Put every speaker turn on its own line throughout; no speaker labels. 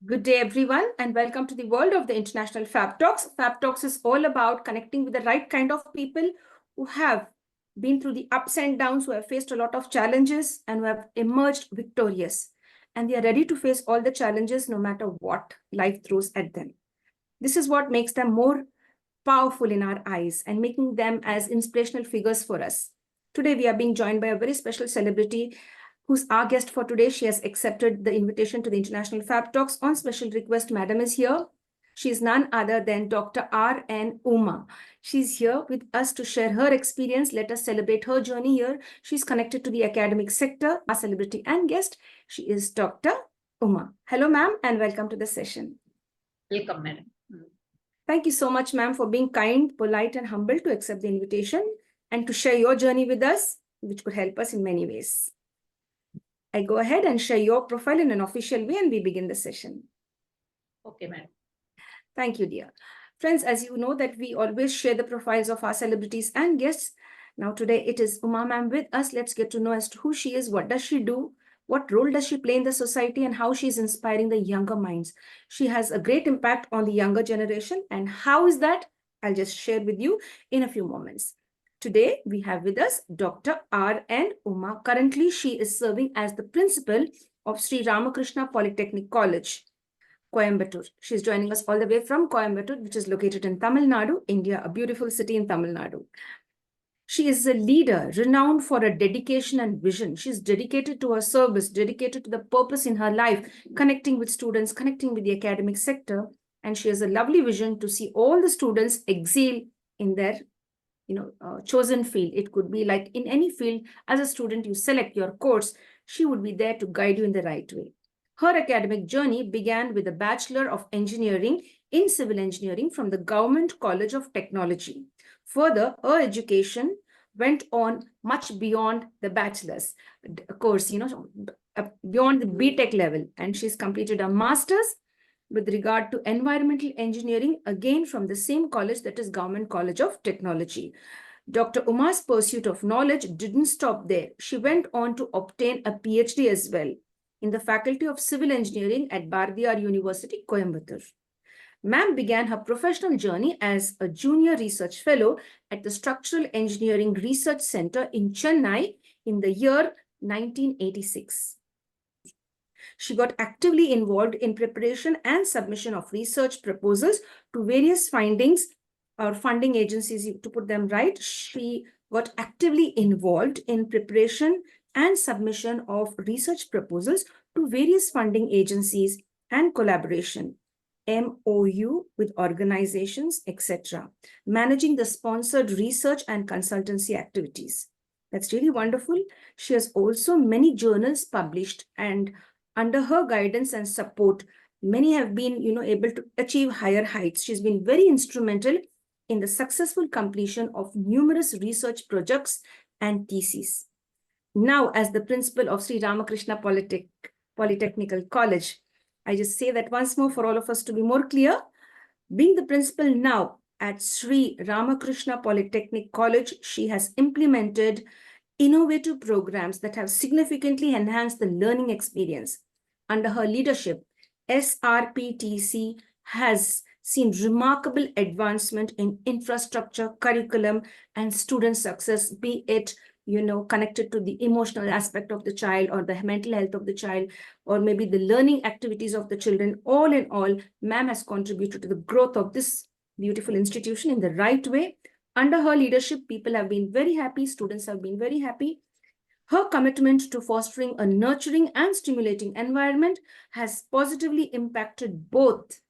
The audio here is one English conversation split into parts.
Good day, everyone, and welcome to the world of the International Fabtalks. Fabtalks is all about connecting with the right kind of people who have been through the ups and downs, who have faced a lot of challenges and who have emerged victorious. And they are ready to face all the challenges no matter what life throws at them. This is what makes them more powerful in our eyes and making them as inspirational figures for us. Today, we are being joined by a very special celebrity who's our guest for today. She has accepted the invitation to the International Fab Talks on special request. Madam is here. She is none other than Dr. R.N.Uma. She's here with us to share her experience. Let us celebrate her journey here. She's connected to the academic sector. Our celebrity and guest, she is Dr. Uma. Hello, ma'am, and welcome to the session.
Welcome, madam.
Thank you so much, ma'am, for being kind, polite, and humble to accept the invitation and to share your journey with us, which could help us in many ways. I go ahead and share your profile in an official way and we begin the session.
Okay, madam.
Thank you, dear. Friends, as you know that we always share the profiles of our celebrities and guests. Now today it is Uma ma'am with us. Let's get to know as to who she is, what does she do, what role does she play in the society, and how she is inspiring the younger minds. She has a great impact on the younger generation. And how is that? I'll just share with you in a few moments. Today, we have with us Dr. R.N.Uma. Currently, she is serving as the principal of Sri Ramakrishna Polytechnic College, Coimbatore. She's joining us all the way from Coimbatore, which is located in Tamil Nadu, India, a beautiful city in Tamil Nadu. She is a leader renowned for her dedication and vision. She's dedicated to her service, dedicated to the purpose in her life, connecting with students, connecting with the academic sector. And she has a lovely vision to see all the students excel in their chosen field. It could be like in any field, as a student, you select your course, she would be there to guide you in the right way. Her academic journey began with a Bachelor of Engineering in Civil Engineering from the Government College of Technology. Further, her education went on much beyond the bachelor's course, beyond the BTech level, and she's completed a master's with regard to environmental engineering, again from the same college, that is Government College of Technology. Dr. Uma's pursuit of knowledge didn't stop there. She went on to obtain a Ph.D. as well in the Faculty of Civil Engineering at Bharathiyar University, Coimbatore. Ma'am began her professional journey as a junior research fellow at the Structural Engineering Research Center in Chennai in the year 1986. She got actively involved in preparation and submission of research proposals to various findings or funding agencies, to put them right. She got actively involved in preparation and submission of research proposals to various funding agencies and collaboration, MOU with organizations, etc., managing the sponsored research and consultancy activities. That's really wonderful. She has also many journals published, and under her guidance and support, many have been, able to achieve higher heights. She's been very instrumental in the successful completion of numerous research projects and theses. Now, as the principal of Sri Ramakrishna Polytechnic College, I just say that once more for all of us to be more clear. Being the principal now at Sri Ramakrishna Polytechnic College, she has implemented innovative programs that have significantly enhanced the learning experience. Under her leadership, SRPTC has seen remarkable advancement in infrastructure, curriculum, and student success, be it connected to the emotional aspect of the child or the mental health of the child, or maybe the learning activities of the children. All in all, ma'am has contributed to the growth of this beautiful institution in the right way. Under her leadership, people have been very happy, students have been very happy. Her commitment to fostering a nurturing and stimulating environment has positively impacted both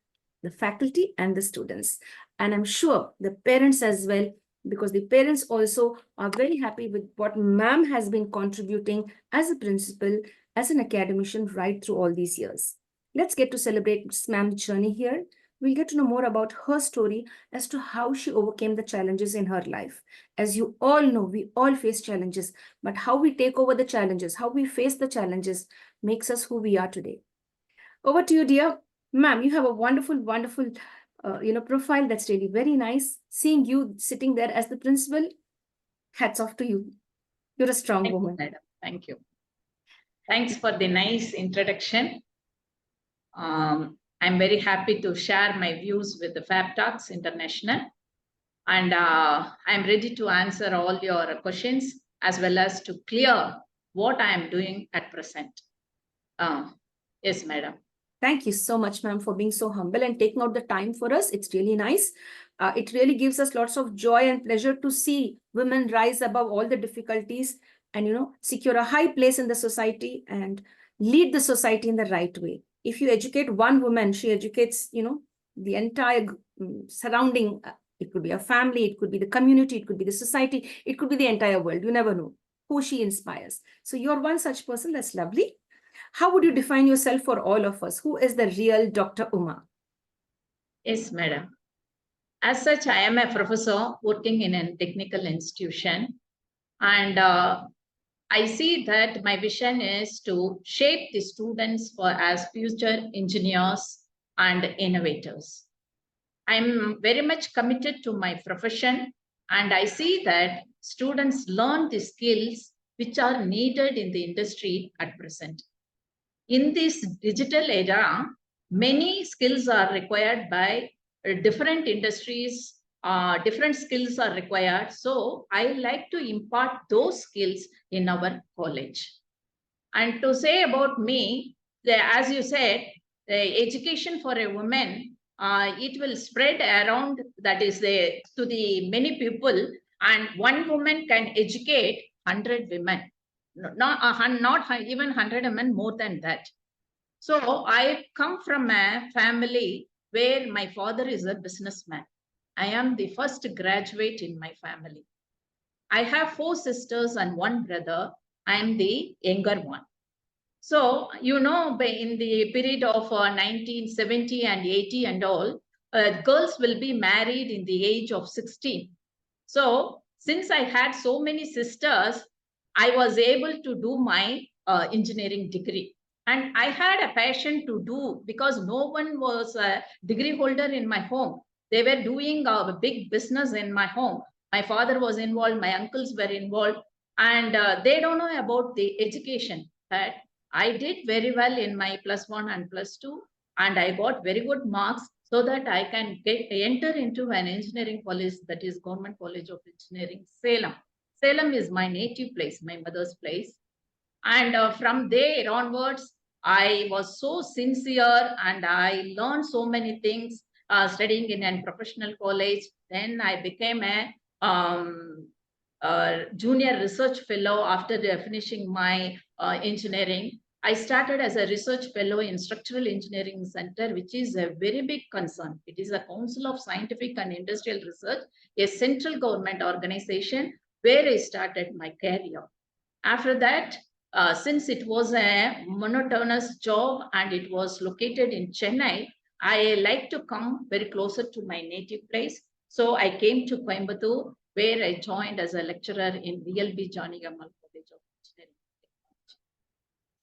the faculty and the students. And I'm sure the parents as well, because the parents also are very happy with what ma'am has been contributing as a principal, as an academician right through all these years. Let's get to celebrate ma'am's journey here. We'll get to know more about her story as to how she overcame the challenges in her life. As you all know, we all face challenges, but how we take over the challenges, how we face the challenges makes us who we are today. Over to you, dear. Ma'am, you have a wonderful, wonderful profile that's really very nice. Seeing you sitting there as the principal, hats off to you. You're a strong woman.
Madam. Thank you. Thanks for the nice introduction. I'm very happy to share my views with the Fabtalks International. And I'm ready to answer all your questions as well as to clear what I am doing at present. Yes, madam.
Thank you so much, ma'am, for being so humble and taking out the time for us. It's really nice. It really gives us lots of joy and pleasure to see women rise above all the difficulties and, secure a high place in the society and lead the society in the right way. If you educate one woman, she educates, the entire surrounding. It could be a family, it could be the community, it could be the society, it could be the entire world. You never know who she inspires. So you're one such person. That's lovely. How would you define yourself for all of us? Who is the real Dr. Uma?
Yes, madam. As such, I am a professor working in a technical institution. And I see that my vision is to shape the students for as future engineers and innovators. I'm very much committed to my profession, and I see that students learn the skills which are needed in the industry at present. In this digital era, many skills are required by different industries, different skills are required. So I like to impart those skills in our college. And to say about me, as you said, the education for a woman, it will spread around, that is to the many people, and one woman can educate 100 women, not even 100 women, more than that. So I come from a family where my father is a businessman. I am the first graduate in my family. I have 4 sisters and 1 brother. I am the younger one. So, in the period of 1970 and 80 and all, girls will be married in the age of 16. So, since I had so many sisters, I was able to do my engineering degree. And I had a passion to do, because no one was a degree holder in my home. They were doing a big business in my home. My father was involved, my uncles were involved, and they don't know about the education. That I did very well in my +1 and +2, and I got very good marks so that I can enter into an engineering college, that is Government College of Engineering, Salem. Salem is my native place, my mother's place. And from there onwards, I was so sincere and I learned so many things studying in a professional college. Then I became a junior research fellow after finishing my engineering. I started as a research fellow in Structural Engineering Center, which is a very big concern. It is a Council of Scientific and Industrial Research, a central government organization where I started my career. After that, since it was a monotonous job and it was located in Chennai, I like to come very closer to my native place. So I came to Coimbatore, where I joined as a lecturer in VLB Janakiammal College of Engineering.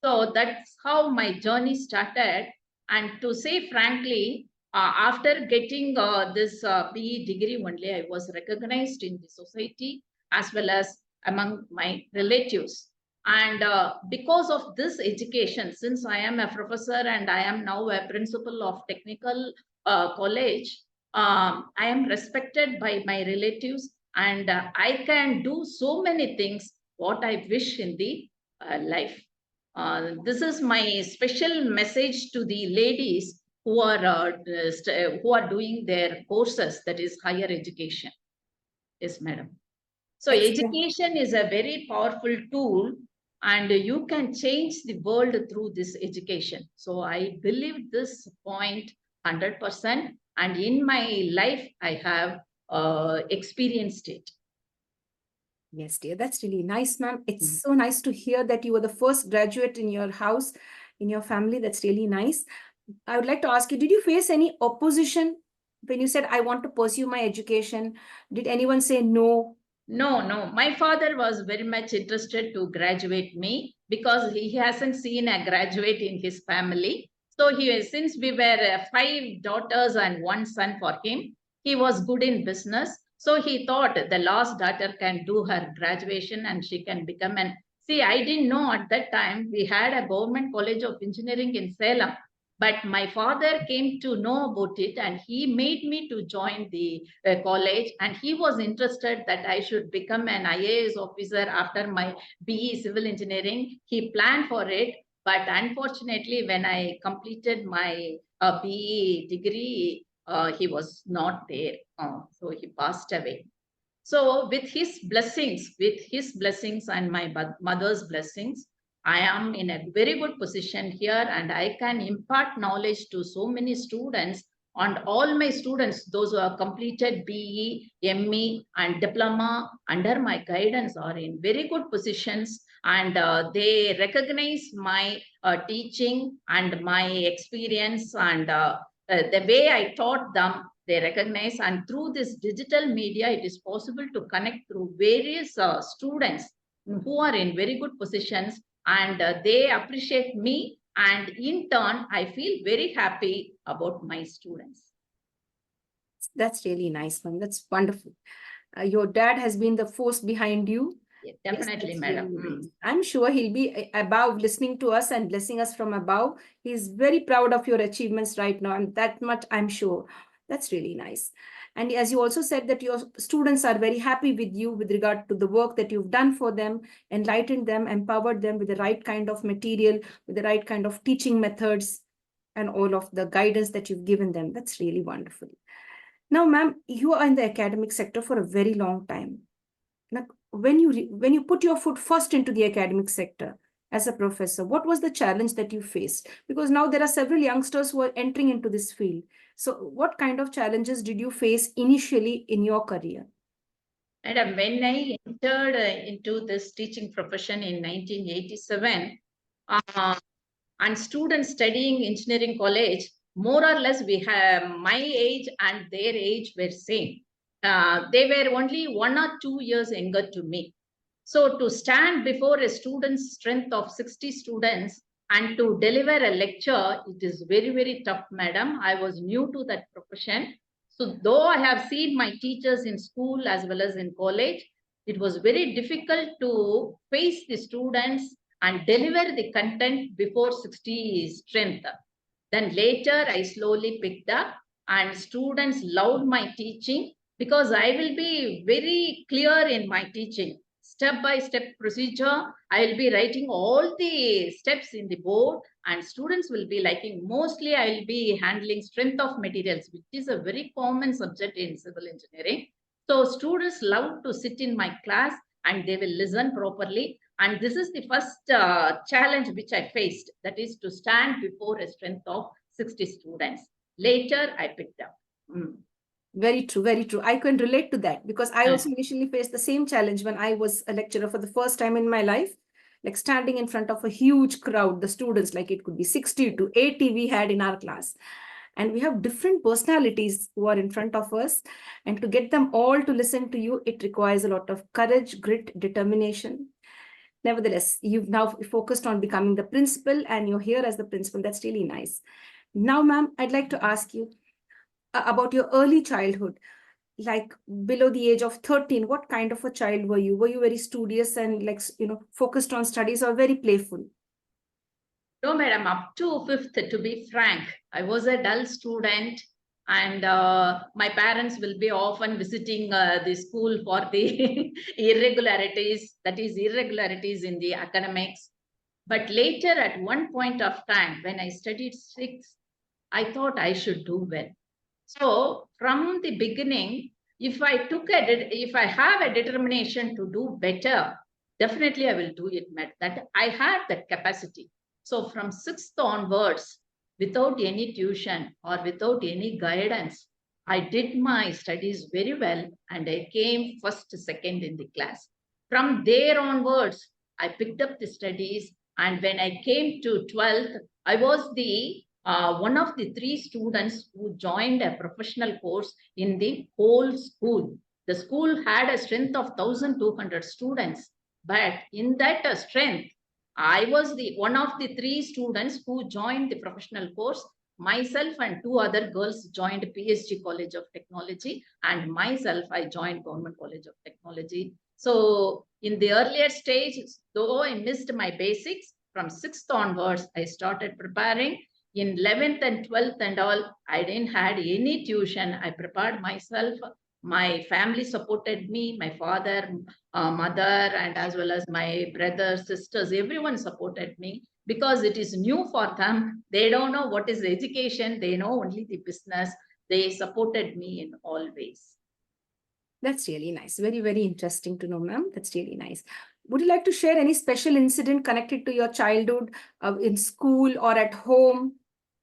So that's how my journey started. And to say frankly, after getting this PE degree only, I was recognized in the society as well as among my relatives. And because of this education, since I am a professor and I am now a principal of technical college, I am respected by my relatives, and I can do so many things what I wish in the life. This is my special message to the ladies who are doing their courses, that is higher education. Yes, madam. So
Excellent.
education is a very powerful tool, and you can change the world through this education. So I believe this point 100%, and in my life I have experienced it.
Yes, dear. That's really nice, ma'am. It's so nice to hear that you were the first graduate in your house, in your family. That's really nice. I would like to ask you, did you face any opposition when you said, I want to pursue my education? Did anyone say no?
No. My father was very much interested to graduate me because he hasn't seen a graduate in his family. So since we were 5 daughters and 1 son for him, he was good in business. So he thought the last daughter can do her graduation and she can become an. See, I didn't know at that time we had a government college of engineering in Salem. But my father came to know about it and he made me to join the college, and he was interested that I should become an IAS officer after my BE civil engineering. He planned for it, but unfortunately when I completed my BE degree, he was not there. So he passed away. So with his blessings and my mother's blessings, I am in a very good position here, and I can impart knowledge to so many students. And all my students, those who have completed BE, ME, and diploma under my guidance, are in very good positions, and they recognize my teaching and my experience, and the way I taught them, they recognize. And through this digital media, it is possible to connect through various students who are in very good positions, and they appreciate me, and in turn I feel very happy about my students.
That's really nice, ma'am. That's wonderful. Your dad has been the force behind you.
Yeah,
Yes,
definitely,
that's
madam.
really nice. I'm sure he'll be above listening to us and blessing us from above. He's very proud of your achievements right now, and that much I'm sure. That's really nice. And as you also said that your students are very happy with you with regard to the work that you've done for them, enlightened them, empowered them with the right kind of material, with the right kind of teaching methods, and all of the guidance that you've given them. That's really wonderful. Now, ma'am, you are in the academic sector for a very long time. Now, when you put your foot first into the academic sector as a professor, what was the challenge that you faced? Because now there are several youngsters who are entering into this field. So, what kind of challenges did you face initially in your career?
Madam, when I entered into this teaching profession in 1987, uh, and students studying engineering college, more or less we have my age and their age were same. They were only 1 or 2 years younger to me. So to stand before a student's strength of 60 students and to deliver a lecture, it is very, very tough, madam. I was new to that profession. So though I have seen my teachers in school as well as in college, it was very difficult to face the students and deliver the content before 60 strength. Then later I slowly picked up, and students loved my teaching because I will be very clear in my teaching. Step by step procedure. I will be writing all the steps in the board, and students will be liking. Mostly I will be handling strength of materials, which is a very common subject in civil engineering. So students love to sit in my class and they will listen properly. And this is the first challenge which I faced, that is to stand before a strength of 60 students. Later, I picked up.
Very true, very true. I can relate to that because I
Uh,
also initially faced the same challenge when I was a lecturer for the first time in my life, like standing in front of a huge crowd, the students, like it could be 60 to 80 we had in our class. And we have different personalities who are in front of us. And to get them all to listen to you, it requires a lot of courage, grit, determination. Nevertheless, you've now focused on becoming the principal and you're here as the principal. That's really nice. Now, ma'am, I'd like to ask you about your early childhood, like below the age of 13. What kind of a child were you? Were you very studious and like, focused on studies, or very playful?
no, madam, up to fifth, to be frank, I was a dull student, and my parents will be often visiting the school for the irregularities, that is, irregularities in the academics. But later, at one point of time, when I studied sixth, I thought I should do well. So from the beginning, if I have a determination to do better, definitely I will do it. That I had that capacity. So from sixth onwards, without any tuition or without any guidance, I did my studies very well and I came first, second in the class. From there onwards, I picked up the studies, and when I came to 12th, I was the one of the three students who joined a professional course in the whole school. The school had a strength of 1,200 students, but in that strength, I was the one of the three students who joined the professional course. Myself and two other girls joined Ph.D. College of Technology, and myself, I joined Government College of Technology. So in the earlier stage, though I missed my basics, from sixth onwards, I started preparing. in 11th and 12th and all, I didn't had any tuition. I prepared myself. My family supported me, my father, mother, and as well as my brothers, sisters, everyone supported me because it is new for them. They don't know what is education. They know only the business. They supported me in all ways.
That's really nice. Very, very interesting to know, ma'am. That's really nice. Would you like to share any special incident connected to your childhood in school or at home?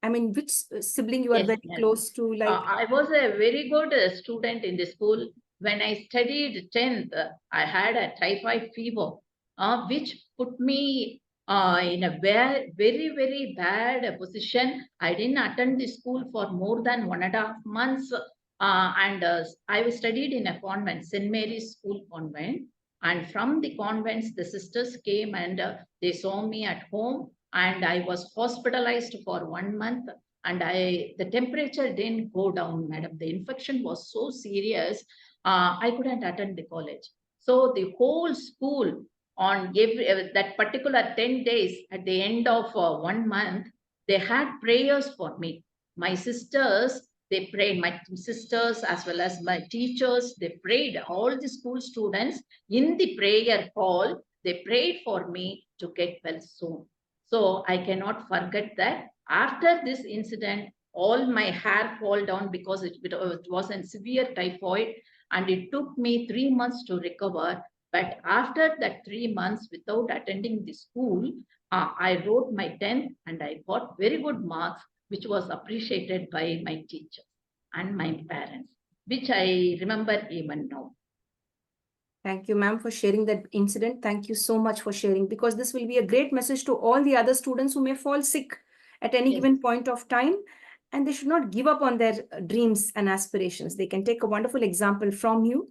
I mean, which sibling you are
Yes,
very
madam.
close to? Like,
I was a very good student in the school. When I studied 10th, I had a typhoid fever, which put me in a very, very bad position. I didn't attend the school for more than 1.5 months. And I was studied in a convent, St. Mary's School Convent. And from the convents, the sisters came and they saw me at home. And I was hospitalized for 1 month, and the temperature didn't go down, madam. The infection was so serious, I couldn't attend the college. So the whole school on that particular 10 days, at the end of 1 month, they had prayers for me. My sisters, they prayed, my sisters as well as my teachers, they prayed, all the school students in the prayer hall, they prayed for me to get well soon. So I cannot forget that. After this incident, all my hair fall down because it was a severe typhoid, and it took me 3 months to recover. But after that 3 months, without attending the school, I wrote my 10th and I got very good marks, which was appreciated by my teachers and my parents, which I remember even now.
thank you, ma'am, for sharing that incident. Thank you so much for sharing, because this will be a great message to all the other students who may fall sick at any
Yes,
given point of time. And they should not give up on their dreams and aspirations. They can take a wonderful example from you.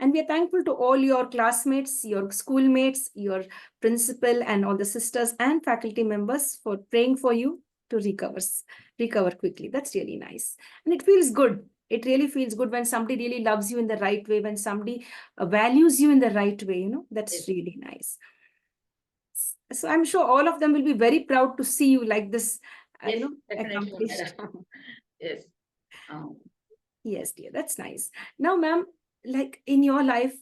And we are thankful to all your classmates, your schoolmates, your principal, and all the sisters and faculty members for praying for you to recover quickly. That's really nice. And it feels good. It really feels good when somebody really loves you in the right way, when somebody values you in the right way, that's
yes,
really nice. So I'm sure all of them will be very proud to see you like this,
yes, definitely,
accomplished.
madam. Yes. Um,
Yes, dear, that's nice. Now, ma'am, like in your life,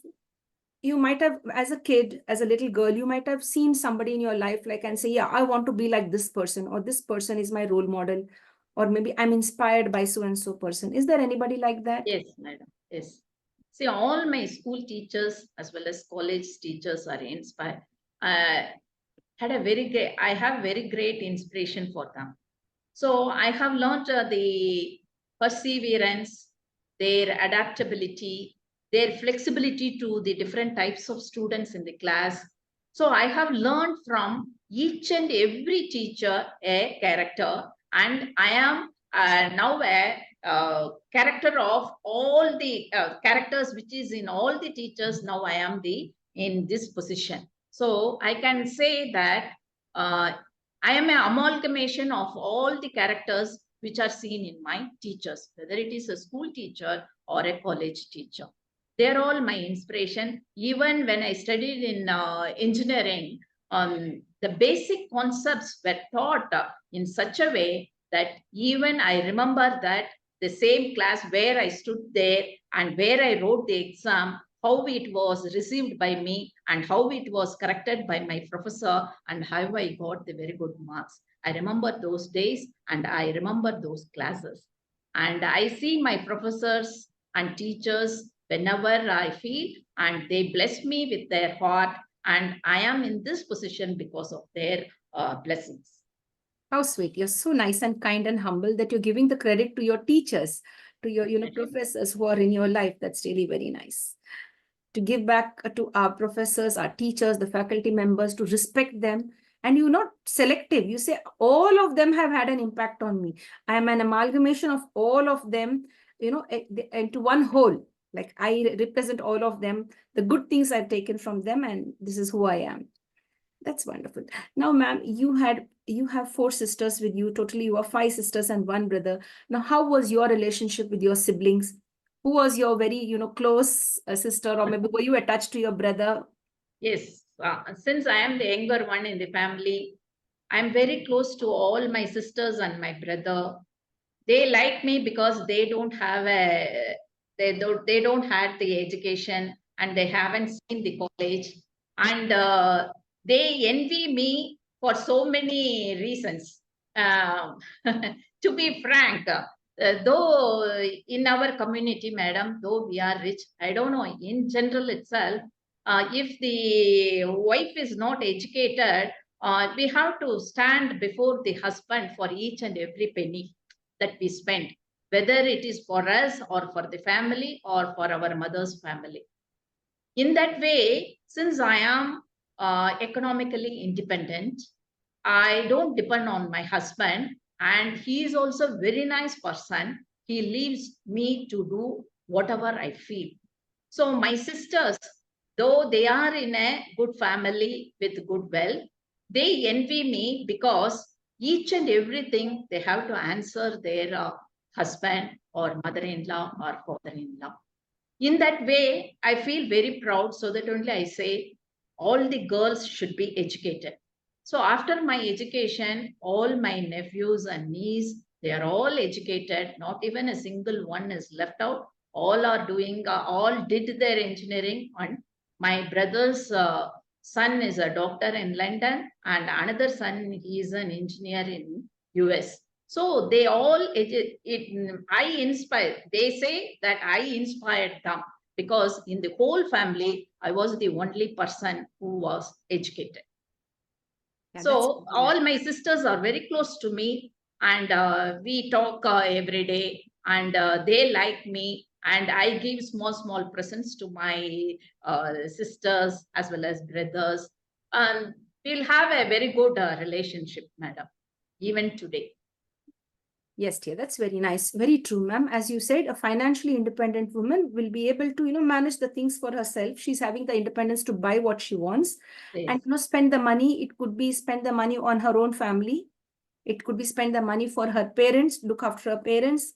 you might have, as a kid, as a little girl, you might have seen somebody in your life like and say, yeah, I want to be like this person, or this person is my role model, or maybe I'm inspired by so and so person. Is there anybody like that?
Yes, madam. Yes. See, all my school teachers as well as college teachers are inspired. I I have very great inspiration for them. So I have learned the perseverance, their adaptability, their flexibility to the different types of students in the class. So I have learned from each and every teacher a character, and I am now a character of all the characters which is in all the teachers. Now I am the in this position. So I can say that uh, I am an amalgamation of all the characters which are seen in my teachers, whether it is a school teacher or a college teacher. They are all my inspiration. Even when I studied in engineering, the basic concepts were taught in such a way that even I remember that the same class where I stood there and where I wrote the exam, how it was received by me and how it was corrected by my professor and how I got the very good marks. I remember those days and I remember those classes. And I see my professors and teachers whenever I feel, and they bless me with their heart. And I am in this position because of their blessings.
How sweet. You're so nice and kind and humble that you're giving the credit to your teachers, to your, professors who are in your life. That's really very nice. To give back to our professors, our teachers, the faculty members, to respect them. And you're not selective. You say all of them have had an impact on me. I am an amalgamation of all of them, into one whole. Like I represent all of them, the good things I've taken from them, and this is who I am. That's wonderful. Now, ma'am, you have four sisters with you. Totally, you are five sisters and one brother. Now, how was your relationship with your siblings? Who was your very, close sister, or maybe were you attached to your brother?
Yes, since I am the younger one in the family, I'm very close to all my sisters and my brother. They like me because they don't have the education and they haven't seen the college, and they envy me for so many reasons. Um, to be frank, though in our community, madam, though we are rich, I don't know, in general itself, if the wife is not educated, we have to stand before the husband for each and every penny that we spend, whether it is for us or for the family or for our mother's family. In that way, since I am economically independent, I don't depend on my husband, and he is also a very nice person. He leaves me to do whatever I feel. So my sisters, though they are in a good family with good wealth, they envy me because each and everything they have to answer their husband or mother-in-law or father-in-law. In that way, I feel very proud. So that only I say all the girls should be educated. So after my education, all my nephews and niece, they are all educated. Not even a single one is left out. All are doing, all did their engineering. And my brother's son is a doctor in London, and another son, he is an engineer in US. So they all, I inspire, they say that I inspired them because in the whole family, I was the only person who was educated.
Yeah, that's
So all my sisters are very close to me, and we talk every day, and they like me, and I give small presents to my sisters as well as brothers, and we'll have a very good relationship, madam, even today.
Yes, dear, that's very nice. Very true, ma'am. As you said, a financially independent woman will be able to, manage the things for herself. She's having the independence to buy what she wants and,
Yes.
spend the money. It could be spend the money on her own family. It could be spend the money for her parents, look after her parents,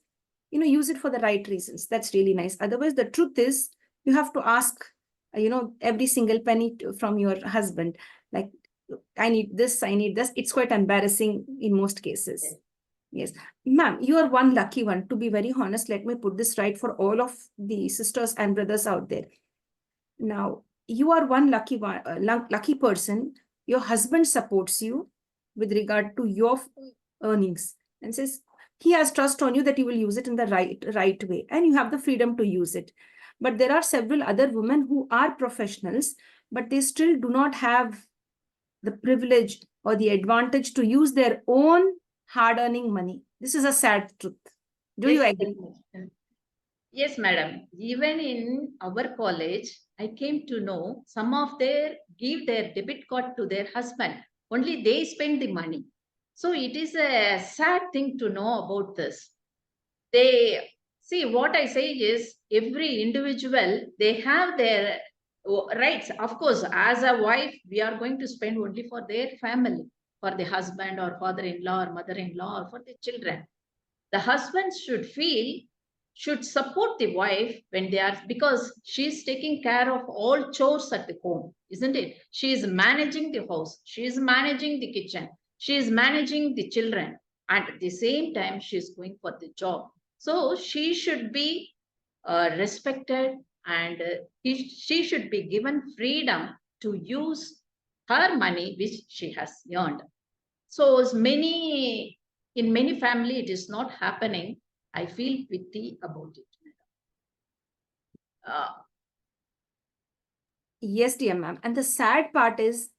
use it for the right reasons. That's really nice. Otherwise, the truth is you have to ask, every single penny from your husband. Like, I need this, I need this. It's quite embarrassing in most cases.
Yes.
Yes, ma'am, you are one lucky one. To be very honest, let me put this right for all of the sisters and brothers out there. Now, you are one lucky one, lucky person. Your husband supports you with regard to your earnings and says he has trust on you that you will use it in the right way, and you have the freedom to use it. But there are several other women who are professionals, but they still do not have the privilege or the advantage to use their own hard-earning money. This is a sad truth. Do you
Yes,
agree?
yes, madam. Even in our college, I came to know some of give their debit card to their husband. Only they spend the money. So it is a sad thing to know about this. They see what I say is every individual, they have their rights. Of course, as a wife, we are going to spend only for their family, for the husband or father-in-law or mother-in-law or for the children. The husband should support the wife when they are, because she's taking care of all chores at the home, isn't it? She is managing the house, she is managing the kitchen, she is managing the children, and at the same time she is going for the job. So she should be respected, and she should be given freedom to use her money which she has earned. So as in many family, it is not happening. I feel pity about it. Uh,
Yes, dear ma'am. And the sad part is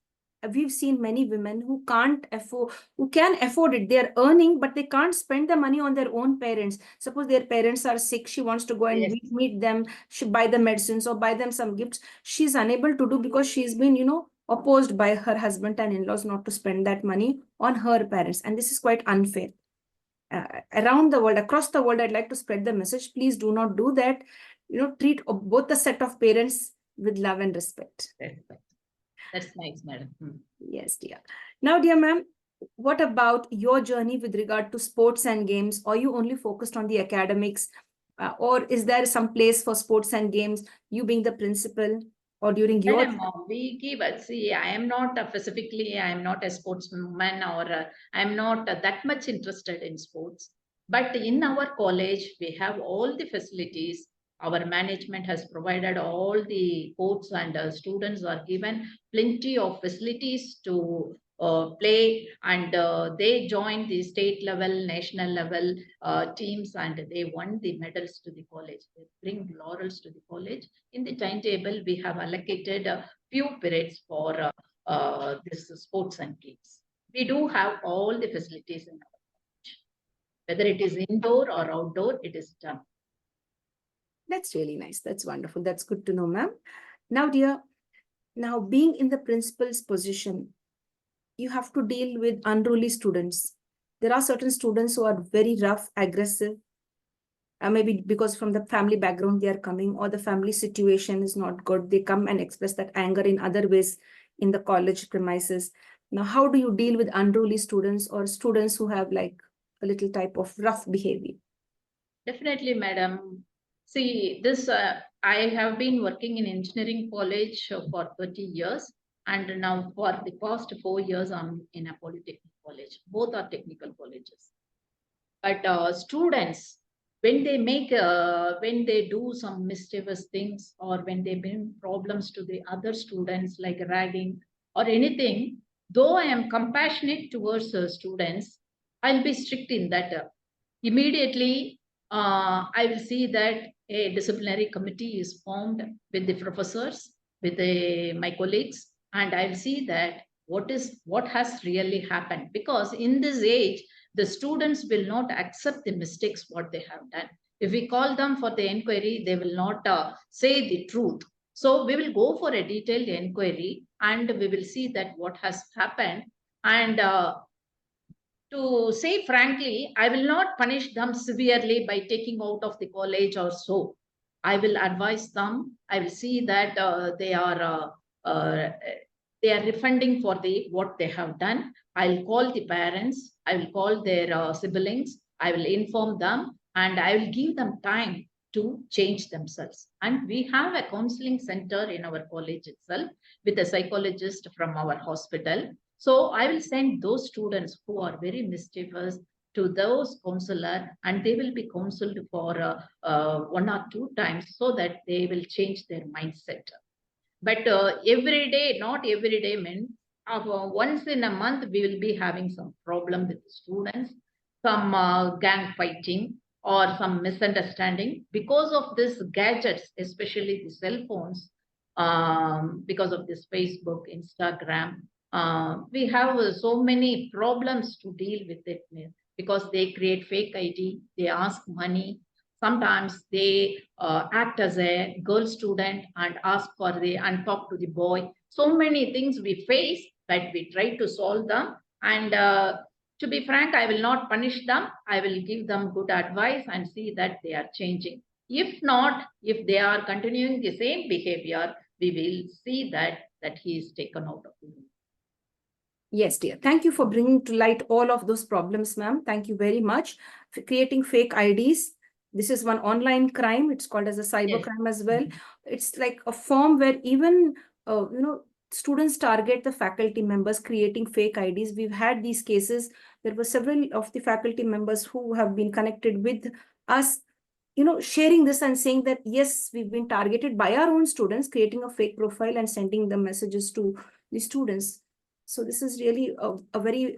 we've seen many women who can't afford, who can afford it. They're earning, but they can't spend the money on their own parents. Suppose their parents are sick, she wants to go and
yes,
meet them, she buy the medicines or buy them some gifts. She's unable to do because she's been, opposed by her husband and in-laws not to spend that money on her parents. And this is quite unfair. Around the world, across the world, I'd like to spread the message. Please do not do that. Treat both the set of parents with love and respect.
that's nice, madam.
Yes, dear. Now, dear ma'am, what about your journey with regard to sports and games? Are you only focused on the academics? Or is there some place for sports and games, you being the principal? or during your?
Madam, we give, see, I am not specifically, I am not a sportsman or I am not that much interested in sports. But in our college, we have all the facilities. Our management has provided all the courts and students are given plenty of facilities to play, and they join the state level, national level teams, and they won the medals to the college. They bring laurels to the college. In the timetable, we have allocated a few periods for this sports and games. We do have all the facilities in our college. Whether it is indoor or outdoor, it is done.
That's really nice. That's wonderful. That's good to know, ma'am. Now, dear, now being in the principal's position, you have to deal with unruly students. There are certain students who are very rough, aggressive, maybe because from the family background they are coming, or the family situation is not good. They come and express that anger in other ways in the college premises. Now, how do you deal with unruly students or students who have like a little type of rough behavior?
Definitely, madam. See, this I have been working in engineering college for 30 years, and now for the past 4 years, I'm in a polytechnic college. Both are technical colleges. But students, when they do some mischievous things, or when they bring problems to the other students like ragging or anything, though I am compassionate towards students, I'll be strict in that. Immediately, I will see that a disciplinary committee is formed with the professors, with my colleagues, and I'll see that what has really happened. Because in this age, the students will not accept the mistakes what they have done. If we call them for the inquiry, they will not say the truth. So we will go for a detailed inquiry, and we will see that what has happened. And to say frankly, I will not punish them severely by taking out of the college or so. I will advise them. I will see that they are refunding for the what they have done. I'll call the parents. I will call their siblings. I will inform them, and I will give them time to change themselves. And we have a counseling center in our college itself with a psychologist from our hospital. So I will send those students who are very mischievous to those counselor, and they will be counseled for 1 or 2 times so that they will change their mindset. But every day, not every day, means once in a month, we will be having some problem with the students, some gang fighting or some misunderstanding because of this gadgets, especially the cell phones, because of this Facebook, Instagram. We have so many problems to deal with it because they create fake ID, they ask money. Sometimes they act as a girl student and ask for the and talk to the boy. So many things we face, but we try to solve them. And to be frank, I will not punish them. I will give them good advice and see that they are changing. If not, if they are continuing the same behavior, we will see that he is taken out of the room.
Yes, dear. Thank you for bringing to light all of those problems, ma'am. Thank you very much for creating fake IDs. This is one online crime. It's called as a cyber
Yes.
crime as well. It's like a form where even, students target the faculty members creating fake IDs. We've had these cases. There were several of the faculty members who have been connected with us, sharing this and saying that, yes, we've been targeted by our own students, creating a fake profile and sending the messages to the students. So this is really a very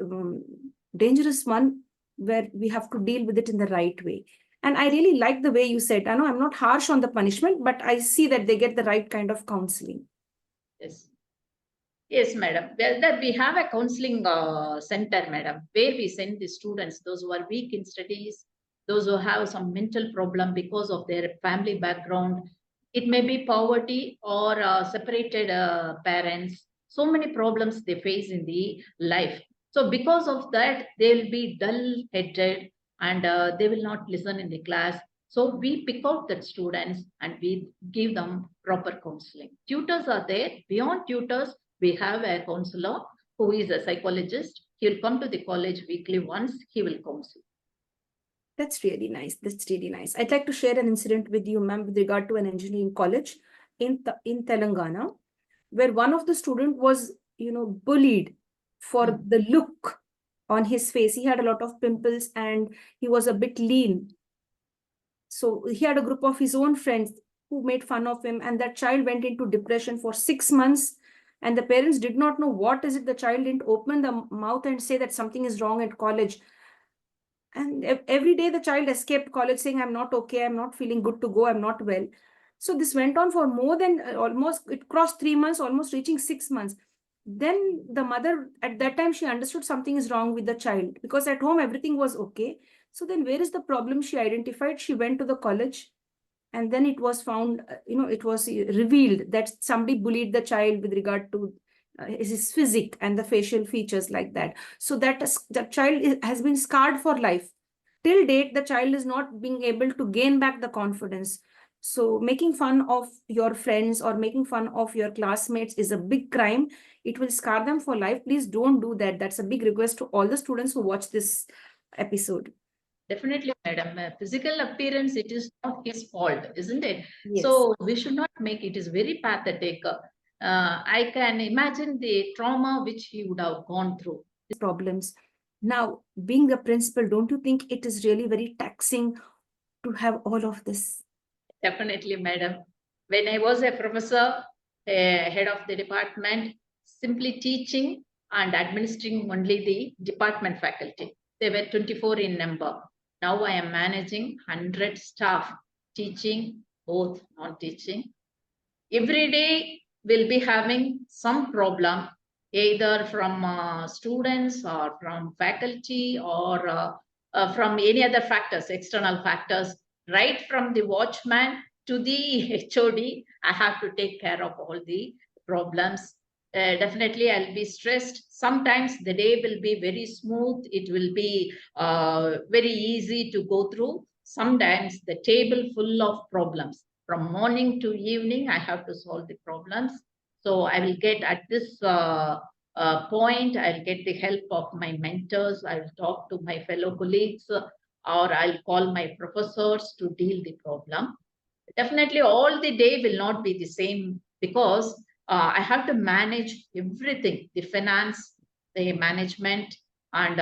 dangerous one where we have to deal with it in the right way. And I really like the way you said, I know I'm not harsh on the punishment, but I see that they get the right kind of counseling.
Yes. Yes, madam. Well, that we have a counseling center, madam, where we send the students, those who are weak in studies, those who have some mental problem because of their family background. It may be poverty or separated parents. So many problems they face in the life. So because of that, they will be dull-headed and they will not listen in the class. So we pick out the students and we give them proper counseling. Tutors are there. Beyond tutors, we have a counselor who is a psychologist. He will come to the college weekly once. He will counsel.
That's really nice. That's really nice. I'd like to share an incident with you, ma'am, with regard to an engineering college. in Telangana, where one of the student was, bullied for the look on his face. He had a lot of pimples and he was a bit lean. So he had a group of his own friends who made fun of him, and that child went into depression for 6 months. And the parents did not know what is it. The child didn't open the mouth and say that something is wrong at college. And every day the child escaped college saying, I'm not okay, I'm not feeling good to go, I'm not well. So this went on for more than almost, it crossed 3 months, almost reaching 6 months. Then the mother, at that time, she understood something is wrong with the child, because at home everything was okay. So then where is the problem? She identified, she went to the college, and then it was found, it was revealed that somebody bullied the child with regard to his physique and the facial features like that. So that child has been scarred for life. Till date, the child is not being able to gain back the confidence. So making fun of your friends or making fun of your classmates is a big crime. It will scar them for life. Please don't do that. That's a big request to all the students who watch this episode.
Definitely, madam. Physical appearance, it is not his fault, isn't it?
Yes.
So we should not make it is very pathetic. I can imagine the trauma which he would have gone through.
Problems. Now, being a principal, don't you think it is really very taxing to have all of this?
Definitely, madam. When I was a professor, head of the department, simply teaching and administering only the department faculty. They were 24 in number. Now I am managing 100 staff, teaching, both non-teaching. Every day we'll be having some problem, either from students or from faculty or from any other factors, external factors, right from the watchman to the HOD. I have to take care of all the problems. Definitely I'll be stressed. Sometimes the day will be very smooth. It will be very easy to go through. Sometimes the table full of problems. From morning to evening, I have to solve the problems. So I will get at this point, I'll get the help of my mentors. I'll talk to my fellow colleagues, or I'll call my professors to deal the problem. Definitely all the day will not be the same, because I have to manage everything, the finance, the management, and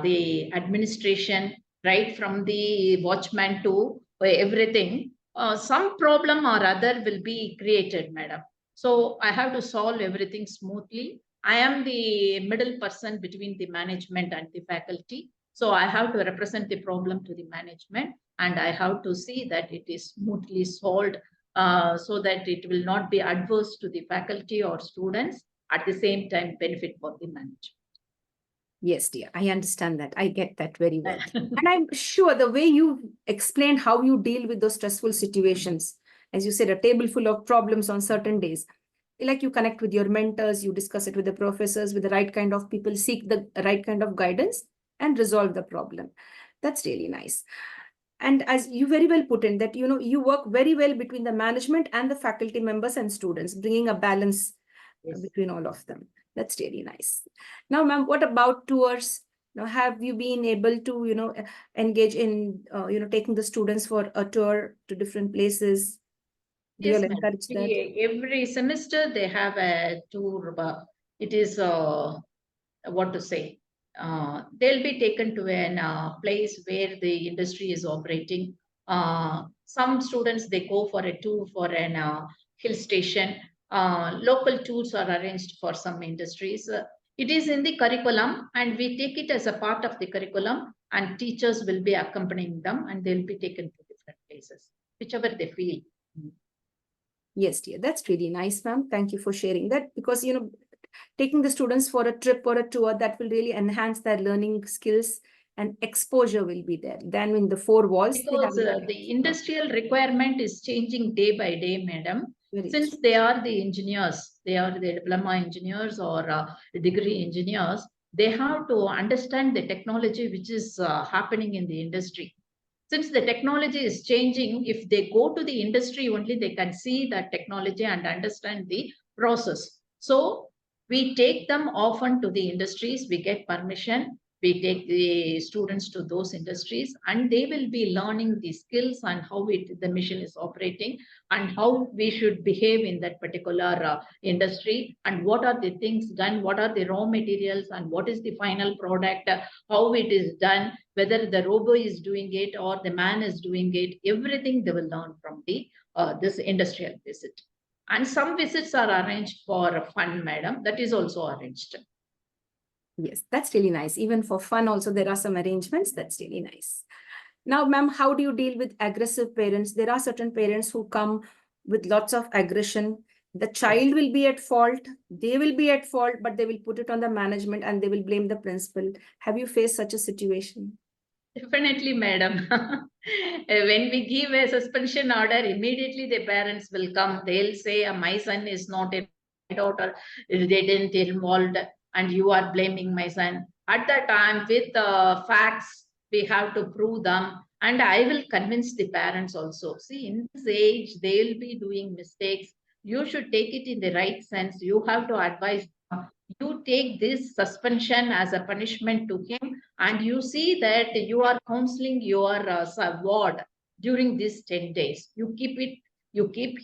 the administration, right from the watchman to everything. Some problem or other will be created, madam. So I have to solve everything smoothly. I am the middle person between the management and the faculty. So I have to represent the problem to the management, and I have to see that it is smoothly solved, so that it will not be adverse to the faculty or students, at the same time benefit for the management.
Yes, dear, I understand that. I get that very well. And I'm sure the way you explained how you deal with those stressful situations, as you said, a table full of problems on certain days, like you connect with your mentors, you discuss it with the professors, with the right kind of people, seek the right kind of guidance and resolve the problem. That's really nice. And as you very well put in that, you work very well between the management and the faculty members and students, bringing a balance between all of them. That's really nice. Now, ma'am, what about tours? Now, have you been able to, engage in, taking the students for a tour to different places? Do you
Yes,
all
ma'am.
encourage that?
Every semester they have a tour. It is what to say. They'll be taken to a place where the industry is operating. Some students, they go for a tour for an hill station. Local tours are arranged for some industries. It is in the curriculum, and we take it as a part of the curriculum, and teachers will be accompanying them, and they'll be taken to different places, whichever they feel.
Yes, dear. That's really nice, ma'am. Thank you for sharing that, because, taking the students for a trip or a tour, that will really enhance their learning skills, and exposure will be there. Then in the four walls, they have
Because the industrial requirement is changing day by day, madam.
very
Since they are the engineers, they are the diploma engineers or degree engineers, they have to understand the technology which is happening in the industry. Since the technology is changing, if they go to the industry only, they can see that technology and understand the process. So we take them often to the industries, we get permission. we take the students to those industries, and they will be learning the skills and how the machine is operating, and how we should behave in that particular industry, and what are the things done, what are the raw materials, and what is the final product, how it is done, whether the robot is doing it or the man is doing it. Everything they will learn from the this industrial visit. And some visits are arranged for fun, madam. That is also arranged.
Yes, that's really nice. Even for fun also, there are some arrangements. That's really nice. Now, ma'am, how do you deal with aggressive parents? There are certain parents who come with lots of aggression. The child will be at fault. They will be at fault, but they will put it on the management and they will blame the principal. Have you faced such a situation?
Definitely, madam. When we give a suspension order, immediately the parents will come. They'll say, my son is not a daughter, they didn't involved, and you are blaming my son. At that time, with facts, we have to prove them. And I will convince the parents also. See, in this age, they'll be doing mistakes. You should take it in the right sense. You have to advise them. You take this suspension as a punishment to him, and you see that you are counseling your ward during these 10 days. You keep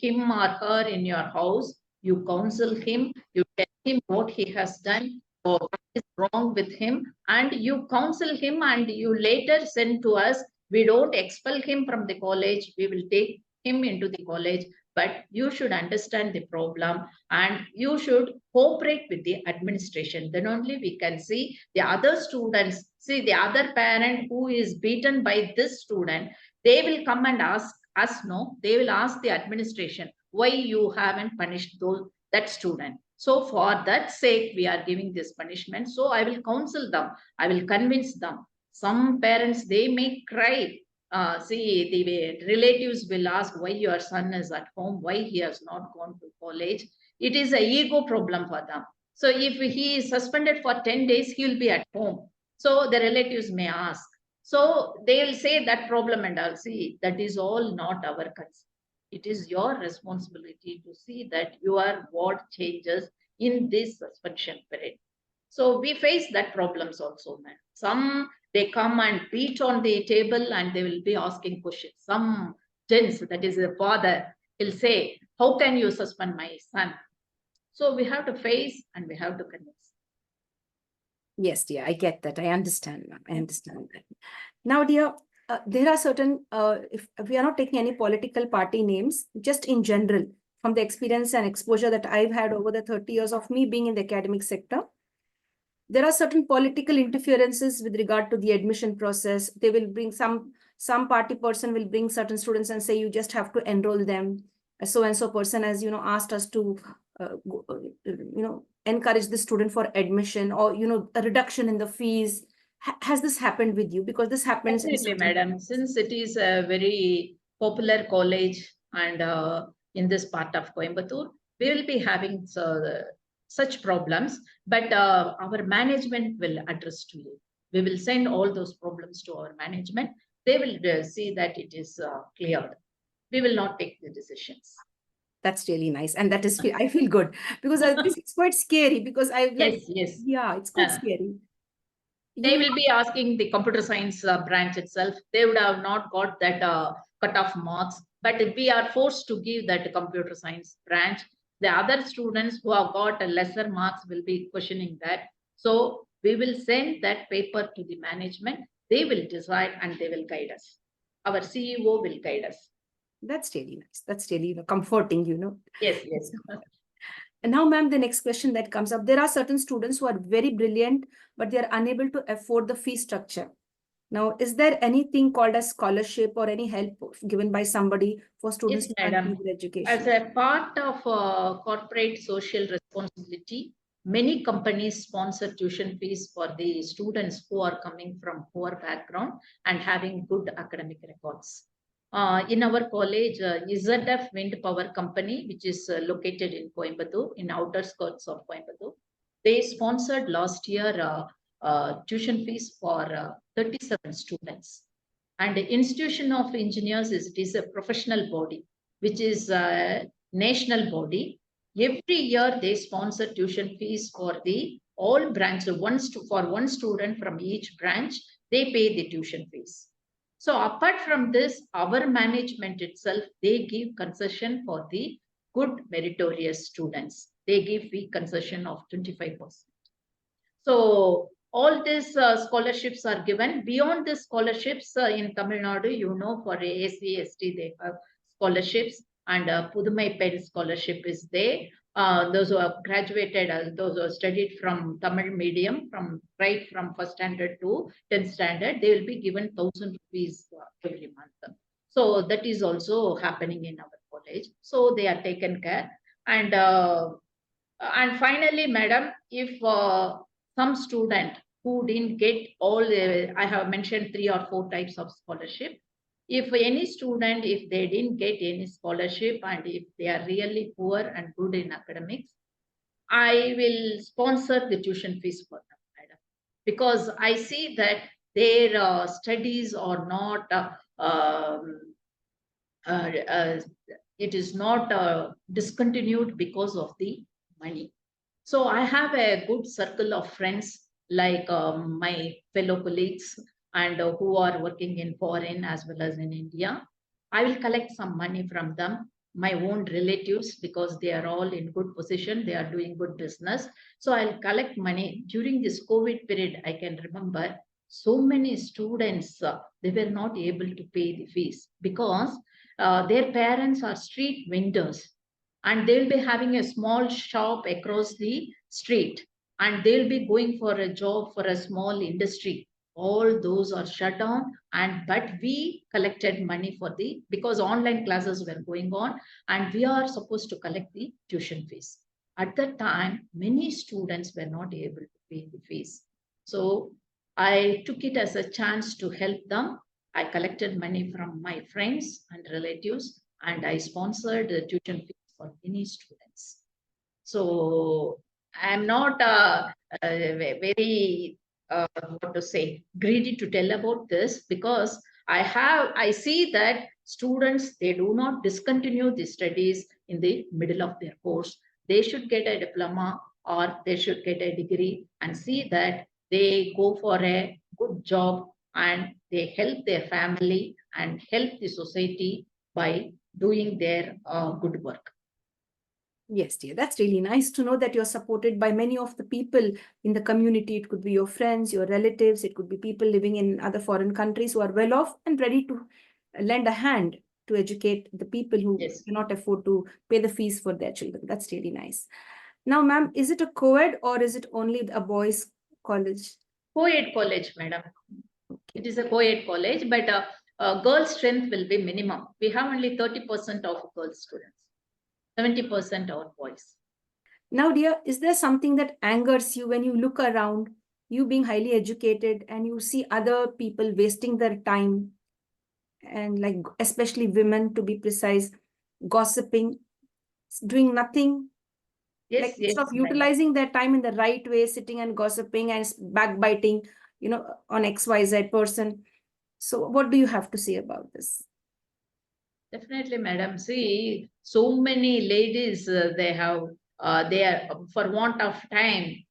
him or her in your house, you counsel him, you tell him what he has done or what is wrong with him, and you counsel him, and you later send to us. We don't expel him from the college, we will take him into the college, but you should understand the problem and you should cooperate with the administration. Then only we can see the other students, see the other parent who is beaten by this student, they will come and ask us, no, they will ask the administration, why you haven't punished that student. So for that sake, we are giving this punishment. So I will counsel them, I will convince them. Some parents, they may cry. See, the relatives will ask why your son is at home, why he has not gone to college. It is a ego problem for them. So if he is suspended for 10 days, he will be at home. So the relatives may ask. So they will say that problem, and I'll see that is all not our concern. It is your responsibility to see that your ward changes in this suspension period. So we face that problems also, man. Some they come and beat on the table and they will be asking questions. Some gents, that is a father, will say, how can you suspend my son? So we have to face and we have to convince.
Yes, dear, I get that. I understand, ma'am. I understand that. Now, dear, there are certain, if we are not taking any political party names, just in general, from the experience and exposure that I've had over the 30 years of me being in the academic sector, there are certain political interferences with regard to the admission process. They will bring some party person will bring certain students and say, you just have to enroll them. So and so person has, asked us to, encourage the student for admission, or, a reduction in the fees. Has this happened with you? Because this happens.
Definitely, madam. Since it is a very popular college and in this part of Coimbatore, we will be having such problems, but our management will address to you. We will send all those problems to our management. They will see that it is cleared. We will not take the decisions.
That's really nice. And that is, I feel good because it's quite scary because
Yes.
Yeah, it's quite scary.
They will be asking the computer science branch itself. They would have not got that cut-off marks, but we are forced to give that computer science branch. The other students who have got lesser marks will be questioning that. So we will send that paper to the management. They will decide and they will guide us. Our CEO will guide us.
That's really nice. That's really comforting,
Yes.
And now, ma'am, the next question that comes up, there are certain students who are very brilliant, but they are unable to afford the fee structure. Now, is there anything called a scholarship or any help given by somebody for students
Yes,
to
madam.
continue their education?
As a part of corporate social responsibility, many companies sponsor tuition fees for the students who are coming from poor background and having good academic records. In our college, ZF Wind Power Company, which is located in Coimbatore, in outer skirts of Coimbatore, they sponsored last year tuition fees for 37 students. And the Institution of Engineers it is a professional body, which is a national body. Every year they sponsor tuition fees for the all branches, for one student from each branch, they pay the tuition fees. So apart from this, our management itself, they give concession for the good meritorious students. They give fee concession of 25%. So all these scholarships are given. Beyond the scholarships in Tamil Nadu, for AC, ST, they have scholarships, and Pudumai Pen scholarship is there. Those who have graduated, those who have studied from Tamil medium, right from first standard to 10th standard, they will be given 1,000 rupees every month. So that is also happening in our college. So they are taken care. And finally, madam, if some student who didn't get all, I have mentioned 3 or 4 types of scholarship. If any student, if they didn't get any scholarship and if they are really poor and good in academics, I will sponsor the tuition fees for them, madam, because I see that their studies are not it is not discontinued because of the money. So I have a good circle of friends like my fellow colleagues and who are working in foreign as well as in India. I will collect some money from them, my own relatives, because they are all in good position. They are doing good business. So I'll collect money during this COVID period. I can remember so many students, they were not able to pay the fees because their parents are street vendors and they'll be having a small shop across the street and they'll be going for a job for a small industry. All those are shut down, and but we collected money for the, because online classes were going on and we are supposed to collect the tuition fees. At that time many students were not able to pay the fees, so I took it as a chance to help them. I collected money from my friends and relatives and I sponsored the tuition fees for many students. So I'm not very, what to say, greedy to tell about this, because I see that students, they do not discontinue the studies in the middle of their course. They should get a diploma or they should get a degree and see that they go for a good job and they help their family and help the society by doing their good work.
Yes, dear. That's really nice to know that you're supported by many of the people in the community. It could be your friends, your relatives, it could be people living in other foreign countries who are well off and ready to lend a hand to educate the people who
Yes.
cannot afford to pay the fees for their children. That's really nice. Now, ma'am, is it a co-ed or is it only a boys' college?
Co-ed college, madam.
Okay.
It is a co-ed college, but girl strength will be minimum. We have only 30% of girl students, 70% are boys.
Now, dear, is there something that angers you when you look around, you being highly educated, and you see other people wasting their time, and like especially women, to be precise, gossiping, doing nothing,
Yes,
like
yes,
instead of
madam.
utilizing their time in the right way, sitting and gossiping and backbiting, on XYZ person. So, what do you have to say about this?
Definitely, madam. See, so many ladies, they are, for want of time,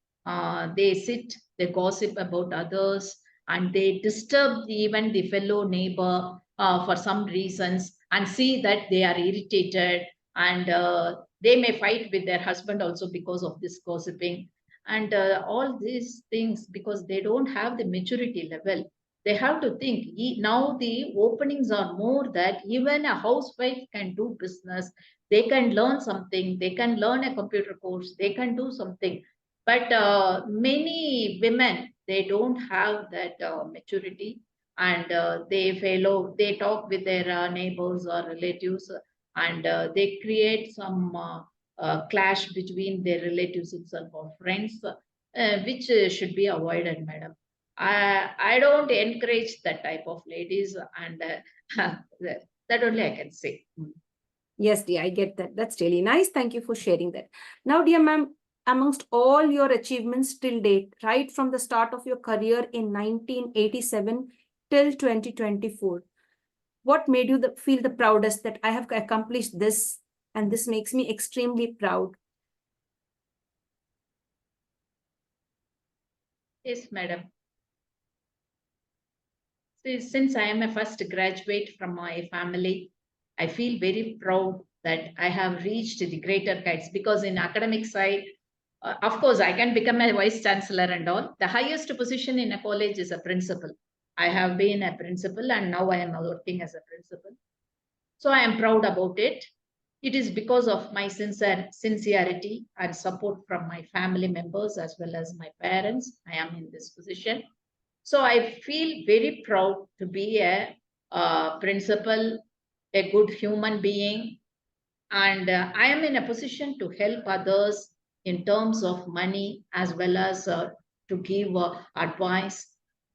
they sit, they gossip about others, and they disturb even the fellow neighbor for some reasons, and see that they are irritated, and they may fight with their husband also because of this gossiping, and all these things because they don't have the maturity level. They have to think, now the openings are more that even a housewife can do business, they can learn something, they can learn a computer course, they can do something, but many women, they don't have that maturity, and they talk with their neighbors or relatives, and they create some clash between their relatives itself or friends, which should be avoided, madam. I don't encourage that type of ladies, and that only I can say.
Yes, dear, I get that. That's really nice. Thank you for sharing that. Now, dear ma'am, amongst all your achievements till date, right from the start of your career in 1987 till 2024, what made you feel the proudest that I have accomplished this and this makes me extremely proud?
Yes, madam. Since I am a first graduate from my family, I feel very proud that I have reached the greater heights because in academic side, of course, I can become a vice chancellor and all. The highest position in a college is a principal. I have been a principal and now I am working as a principal. So I am proud about it. It is because of my sincerity and support from my family members as well as my parents. I am in this position. So I feel very proud to be a principal, a good human being, and I am in a position to help others in terms of money as well as to give advice.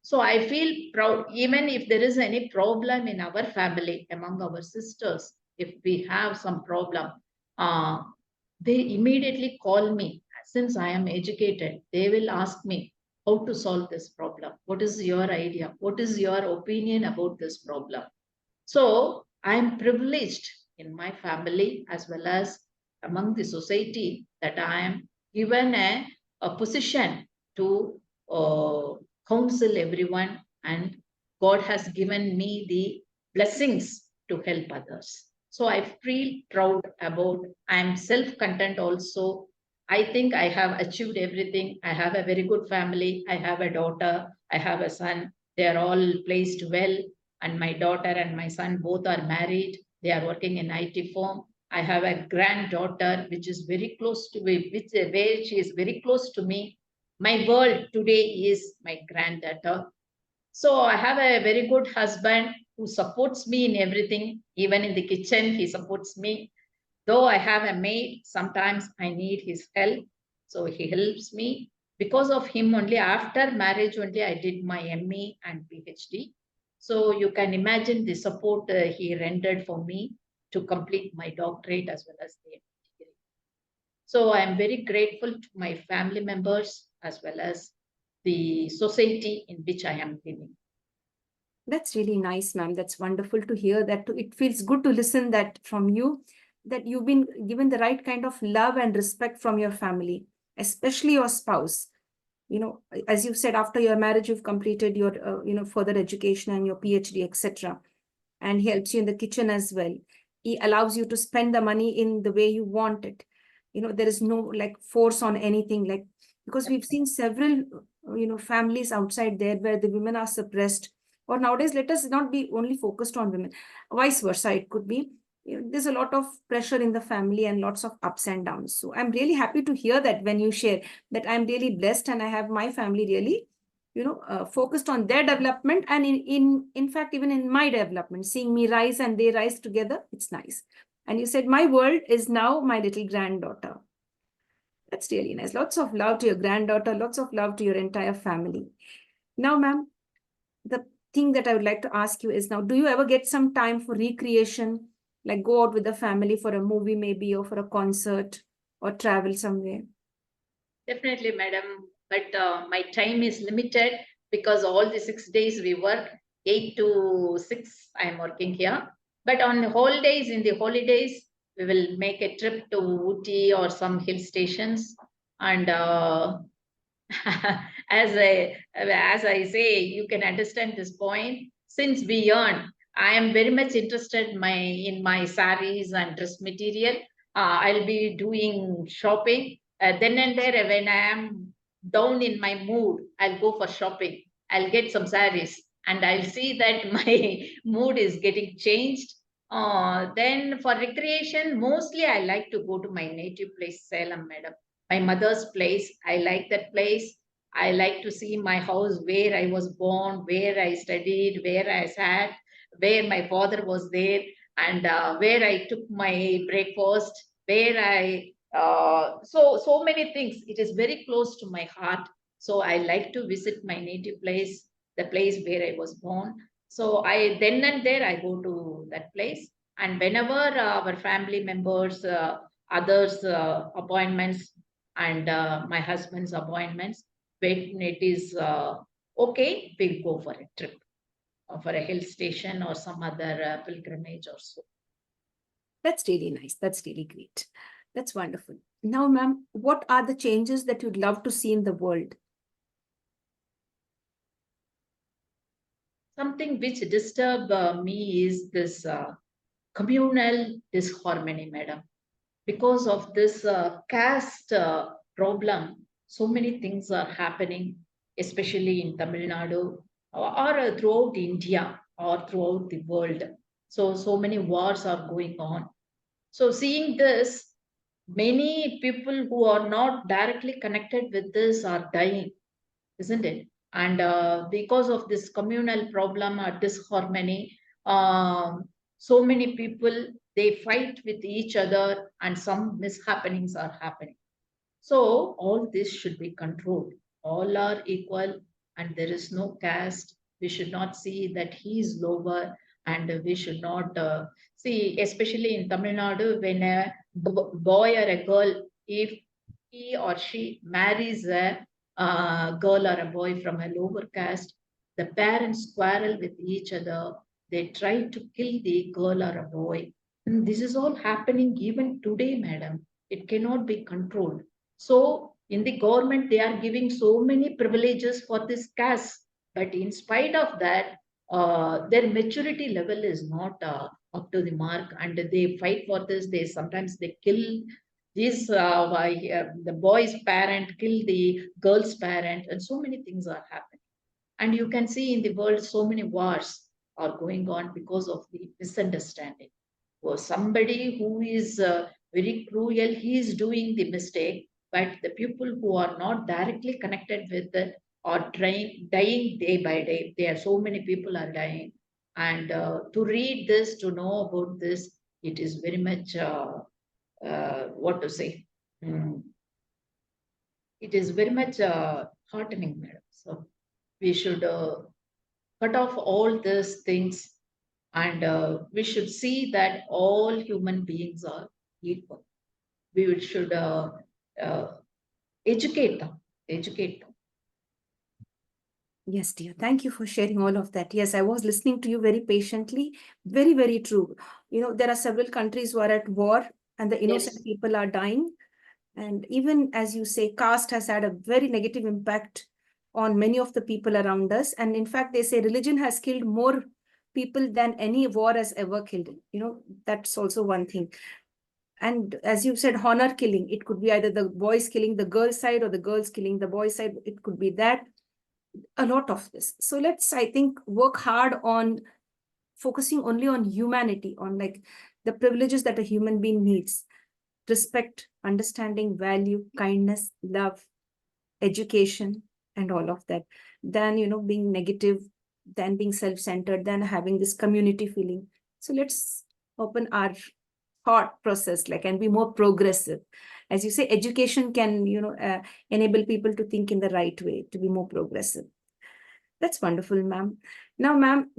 So I feel proud, even if there is any problem in our family among our sisters, if we have some problem, uh, they immediately call me. Since I am educated, they will ask me how to solve this problem. What is your idea? What is your opinion about this problem? So I am privileged in my family as well as among the society that I am given a position to uh, counsel everyone, and God has given me the blessings to help others. So I feel proud about, I am self-content also. I think I have achieved everything. I have a very good family. I have a daughter. I have a son. They are all placed well, and my daughter and my son both are married. They are working in IT firm. I have a granddaughter which is very close to me, where she is very close to me. My world today is my granddaughter. So I have a very good husband who supports me in everything. Even in the kitchen, he supports me. Though I have a maid, sometimes I need his help. So he helps me. Because of him only, after marriage only, I did my ME and PhD. So you can imagine the support he rendered for me to complete my doctorate as well as the MD. So I am very grateful to my family members as well as the society in which I am living.
That's really nice, ma'am. That's wonderful to hear that. It feels good to listen that from you, that you've been given the right kind of love and respect from your family, especially your spouse. You know, as you said, after your marriage, you've completed your, further education and your PhD, etc. And he helps you in the kitchen as well. He allows you to spend the money in the way you want it. You know, there is no like force on anything, like, because we've seen several, families outside there where the women are suppressed. Or nowadays, let us not be only focused on women, vice versa. It could be, there's a lot of pressure in the family and lots of ups and downs. So I'm really happy to hear that when you share that I'm really blessed and I have my family really, focused on their development, and in fact, even in my development, seeing me rise and they rise together, it's nice. And you said my world is now my little granddaughter. That's really nice. Lots of love to your granddaughter, lots of love to your entire family. Now, ma'am, the thing that I would like to ask you is, now, do you ever get some time for recreation, like go out with the family for a movie maybe, or for a concert, or travel somewhere?
Definitely, madam. But my time is limited because all the 6 days we work, 8 to 6, I am working here. But on the holidays, in the holidays, we will make a trip to Ooty or some hill stations. And as I say, you can understand this point. Since we earn, I am very much interested in my saris and dress material. I'll be doing shopping. Then and there, when I am down in my mood, I'll go for shopping. I'll get some saris, and I'll see that my mood is getting changed. Then for recreation, mostly I like to go to my native place, Salem, madam. My mother's place. I like that place. I like to see my house where I was born, where I studied, where I sat, where my father was there, and where I took my breakfast, where I so many things. It is very close to my heart. So I like to visit my native place, the place where I was born. So I then and there I go to that place, and whenever our family members, others appointments, and my husband's appointments, when it is okay, we'll go for a trip or for a hill station or some other pilgrimage or so.
That's really nice. That's really great. That's wonderful. Now, ma'am, what are the changes that you'd love to see in the world?
something which disturb me is this communal disharmony, madam. Because of this caste problem, so many things are happening, especially in Tamil Nadu or throughout India or throughout the world. So many wars are going on. So seeing this, many people who are not directly connected with this are dying, isn't it? And because of this communal problem or disharmony, so many people they fight with each other, and some mishappenings are happening. So all this should be controlled. All are equal, and there is no caste. We should not see that he is lower, and we should not see, especially in Tamil Nadu, when a boy or a girl, if he or she marries a girl or a boy from a lower caste, the parents quarrel with each other. They try to kill the girl or a boy. And this is all happening even today, madam. It cannot be controlled. So in the government, they are giving so many privileges for this caste, but in spite of that, their maturity level is not up to the mark, and they fight for this. They sometimes they kill this the boy's parent, kill the girl's parent, and so many things are happening. And you can see in the world so many wars are going on because of the misunderstanding. Or somebody who is very cruel, he is doing the mistake, but the people who are not directly connected with it are dying day by day. There are so many people are dying. And to read this, to know about this, it is very much, what to say, Mm, it is very much heartening, madam. So we should cut off all these things, and we should see that all human beings are equal. We should uh, educate them, educate them.
Yes, dear. Thank you for sharing all of that. Yes, I was listening to you very patiently. Very, very true. There are several countries who are at war and the innocent
Yes,
people are dying. And even as you say, caste has had a very negative impact on many of the people around us. And in fact, they say religion has killed more people than any war has ever killed. That's also one thing. And as you said, honor killing, it could be either the boys killing the girls' side or the girls killing the boys' side. It could be that. A lot of this. So let's, I think, work hard on focusing only on humanity, on like the privileges that a human being needs: respect, understanding, value, kindness, love, education, and all of that. Than, being negative, than being self-centered, than having this community feeling. So let's open our thought process, like, and be more progressive. As you say, education can, enable people to think in the right way, to be more progressive. That's wonderful, ma'am. Now, ma'am,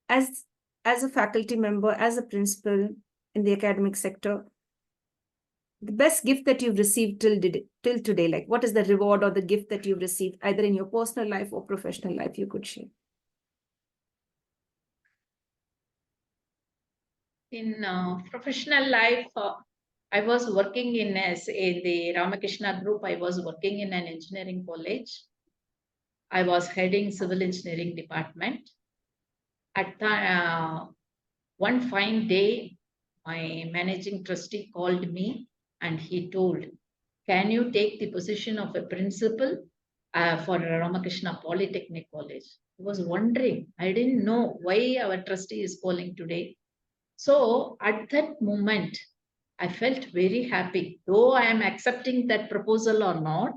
as a faculty member, as a principal in the academic sector, the best gift that you've received till today, like what is the reward or the gift that you've received, either in your personal life or professional life, you could share?
in professional life, I was working in the Ramakrishna group. I was working in an engineering college. I was heading civil engineering department. At the, one fine day, my managing trustee called me and he told, can you take the position of a principal for Ramakrishna Polytechnic College? I was wondering, I didn't know why our trustee is calling today. So at that moment, I felt very happy, though I am accepting that proposal or not.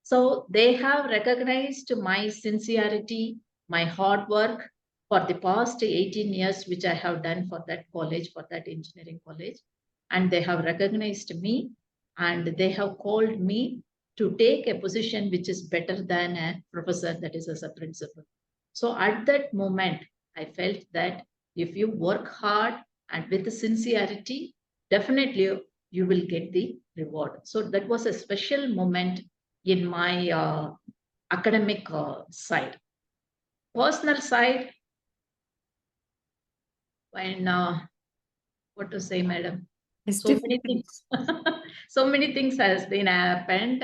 So they have recognized my sincerity, my hard work for the past 18 years, which I have done for that college, for that engineering college. And they have recognized me and they have called me to take a position which is better than a professor, that is as a principal. So at that moment, I felt that if you work hard and with sincerity, definitely you will get the reward. So that was a special moment in my academic side. Personal side, when what to say, madam?
It's
So many
difficult.
things, so many things has been happened.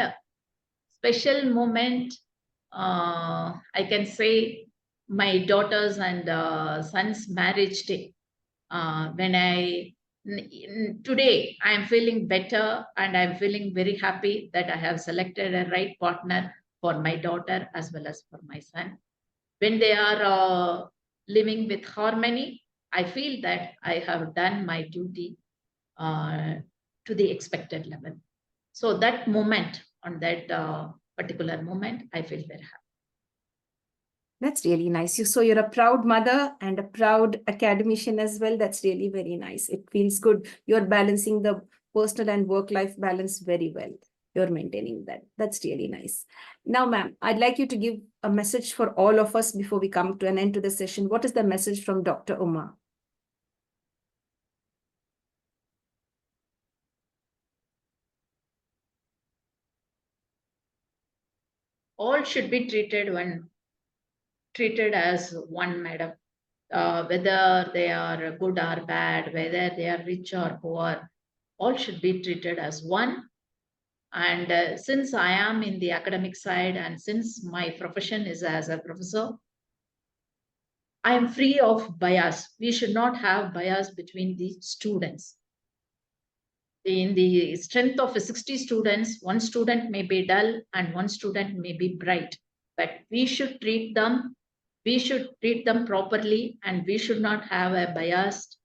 Special moment, I can say my daughter's and son's marriage day. Today I am feeling better and I'm feeling very happy that I have selected a right partner for my daughter as well as for my son. When they are living with harmony, I feel that I have done my duty uh, to the expected level. So that moment, on that particular moment, I feel very happy.
That's really nice. So you're a proud mother and a proud academician as well. That's really very nice. It feels good. You're balancing the personal and work-life balance very well. You're maintaining that. That's really nice. Now, ma'am, I'd like you to give a message for all of us before we come to an end to the session. What is the message from Dr. Uma?
All should be treated as one, madam. Whether they are good or bad, whether they are rich or poor, all should be treated as one. And since I am in the academic side and since my profession is as a professor, I am free of bias. We should not have bias between the students. In the strength of 60 students, one student may be dull and one student may be bright, but we should treat them properly, and we should not have a biased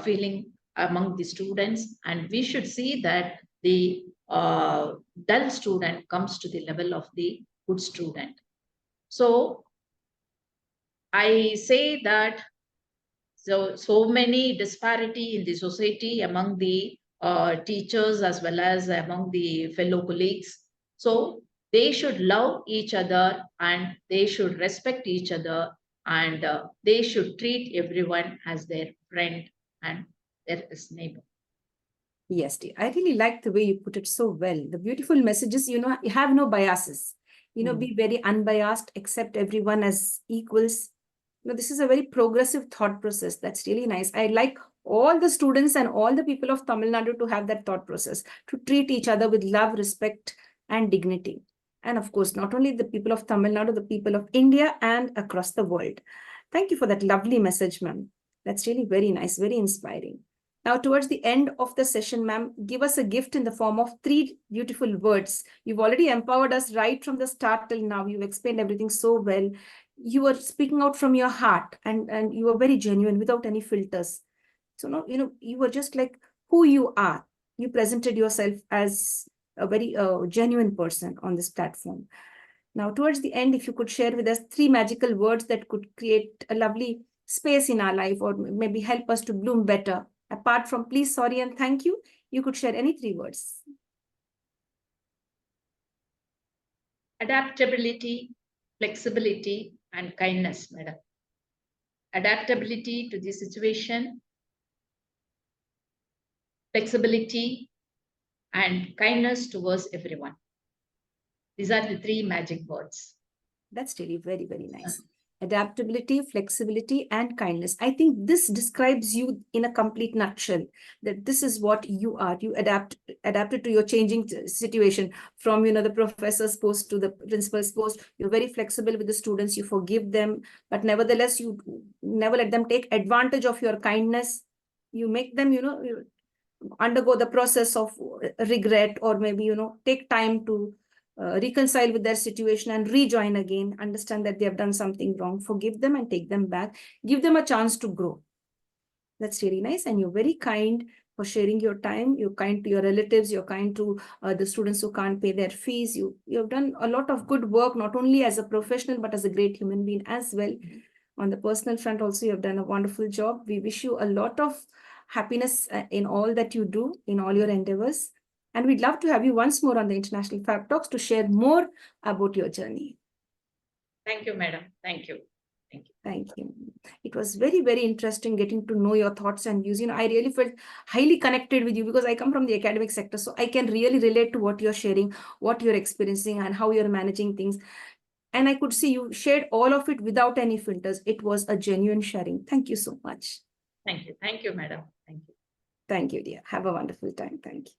feeling among the students, and we should see that the dull student comes to the level of the good student. So I say that so many disparity in the society among the teachers as well as among the fellow colleagues. So they should love each other and they should respect each other, and they should treat everyone as their friend and their neighbor.
Yes, dear. I really like the way you put it so well. The beautiful messages, you have no biases. Be very unbiased, accept everyone as equals. This is a very progressive thought process. That's really nice. I like all the students and all the people of Tamil Nadu to have that thought process, to treat each other with love, respect, and dignity. And of course, not only the people of Tamil Nadu, the people of India and across the world. Thank you for that lovely message, ma'am. That's really very nice, very inspiring. Now, towards the end of the session, ma'am, give us a gift in the form of 3 beautiful words. You've already empowered us right from the start till now. You've explained everything so well. You were speaking out from your heart, and you were very genuine without any filters. So, no, you were just like who you are. You presented yourself as a very genuine person on this platform. Now, towards the end, if you could share with us 3 magical words that could create a lovely space in our life or maybe help us to bloom better. Apart from please, sorry, and thank you, you could share any 3 words.
Adaptability, flexibility, and kindness, madam. Adaptability to the situation, flexibility, and kindness towards everyone. These are the 3 magic words.
That's really very, very nice. Adaptability, flexibility, and kindness. I think this describes you in a complete nutshell, that this is what you are. You adapted to your changing situation from, the professor's post to the principal's post. You're very flexible with the students. You forgive them, but nevertheless, you never let them take advantage of your kindness. You make them, undergo the process of regret, or maybe, take time to reconcile with their situation and rejoin again, understand that they have done something wrong, forgive them and take them back, give them a chance to grow. That's really nice. And you're very kind for sharing your time. You're kind to your relatives. You're kind to the students who can't pay their fees. You've done a lot of good work, not only as a professional, but as a great human being as well. On the personal front also, you have done a wonderful job. We wish you a lot of happiness in all that you do, in all your endeavors. And we'd love to have you once more on the International Fabtalks to share more about your journey.
Thank you, madam. Thank you. Thank you.
Thank you. It was very, very interesting getting to know your thoughts and views. I really felt highly connected with you because I come from the academic sector. So I can really relate to what you're sharing, what you're experiencing, and how you're managing things. And I could see you shared all of it without any filters. It was a genuine sharing. Thank you so much.
Thank you. Thank you, madam. Thank you.
Thank you, dear. Have a wonderful time. Thank you.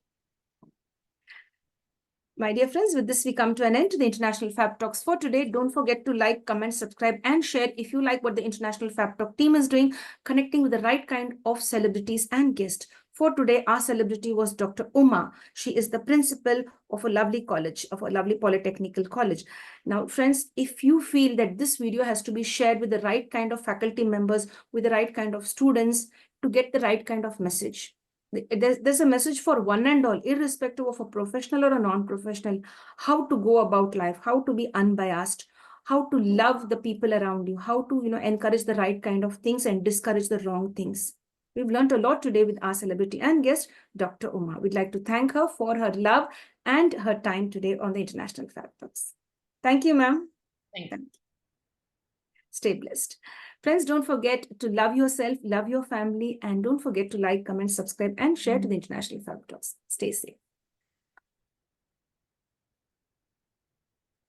My dear friends, with this we come to an end to the International Fab Talks for today. Don't forget to like, comment, subscribe, and share if you like what the International Fab Talk team is doing, connecting with the right kind of celebrities and guests. For today, our celebrity was Dr.R.N.Uma. She is the principal of a lovely college, of a lovely polytechnical college. Now, friends, if you feel that this video has to be shared with the right kind of faculty members, with the right kind of students, to get the right kind of message, there's a message for one and all, irrespective of a professional or a non-professional, how to go about life, how to be unbiased, how to love the people around you, how to encourage the right kind of things and discourage the wrong things. We've learned a lot today with our celebrity and guest, Dr.R.N.Uma. We'd like to thank her for her love and her time today on the International Fab Talks. Thank you, ma'am.
Thank you.
Stay blessed. Friends, don't forget to love yourself, love your family, and don't forget to like, comment, subscribe, and share to the International Fab Talks. Stay safe.